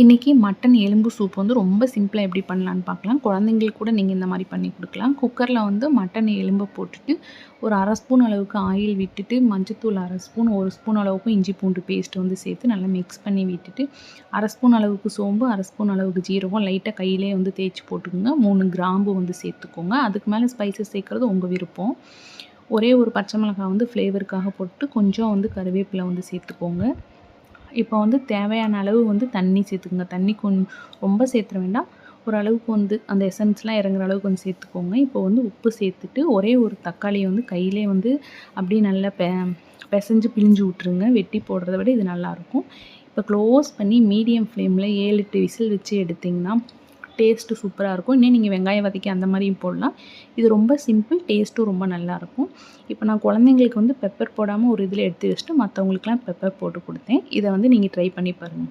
இன்றைக்கி மட்டன் எலும்பு சூப் வந்து ரொம்ப சிம்பிளாக எப்படி பண்ணலான்னு பார்க்கலாம். குழந்தைங்களுக்கு கூட நீங்கள் இந்த மாதிரி பண்ணி கொடுக்கலாம். குக்கரில் வந்து மட்டன் எலும்பை போட்டுட்டு ஒரு 1/2 ஸ்பூன் அளவுக்கு ஆயில் விட்டுட்டு மஞ்சத்தூள் 1/2 ஸ்பூன் 1 ஸ்பூன் அளவுக்கு இஞ்சி பூண்டு பேஸ்ட் வந்து சேர்த்து நல்லா மிக்ஸ் பண்ணி விட்டுட்டு 1/2 ஸ்பூன் அளவுக்கு சோம்பு 1/2 ஸ்பூன் அளவுக்கு ஜீரகம் லைட்டாக கையிலே வந்து தேய்ச்சி போட்டுக்கோங்க. 3 கிராம்பு வந்து சேர்த்துக்கோங்க. அதுக்கு மேலே ஸ்பைசஸ் சேர்க்குறது உங்கள் விருப்பம். ஒரே ஒரு பச்சை மிளகாய் வந்து ஃப்ளேவருக்காக போட்டு கொஞ்சம் வந்து கருவேப்பிலை வந்து சேர்த்துக்கோங்க. இப்போ வந்து தேவையான அளவு வந்து தண்ணி சேர்த்துக்கோங்க. தண்ணி ரொம்ப சேர்த்துற வேண்டாம். ஓரளவுக்கு வந்து அந்த எசன்ஸ்லாம் இறங்குற அளவுக்கு கொஞ்சம் சேர்த்துக்கோங்க. இப்போ வந்து உப்பு சேர்த்துட்டு ஒரே ஒரு தக்காளியை வந்து கையிலே வந்து அப்படியே நல்லா பிசைஞ்சு பிழிஞ்சு விட்ருங்க. வெட்டி போடுறத விட இது நல்லாயிருக்கும். இப்போ க்ளோஸ் பண்ணி மீடியம் ஃப்ளேமில் 7, 8 விசில் வச்சு எடுத்திங்கன்னா டேஸ்ட்டு சூப்பராக இருக்கும். இன்னும் நீங்கள் வெங்காயம் வதக்கி அந்த மாதிரியும் போடலாம். இது ரொம்ப சிம்பிள், டேஸ்ட்டும் ரொம்ப நல்லாயிருக்கும். இப்போ நான் குழந்தைங்களுக்கு வந்து பெப்பர் போடாமல் ஒரு இதில் எடுத்து வச்சுட்டு மற்றவங்களுக்குலாம் பெப்பர் போட்டு கொடுத்தேன். இதை வந்து நீங்கள் ட்ரை பண்ணி பாருங்கள்.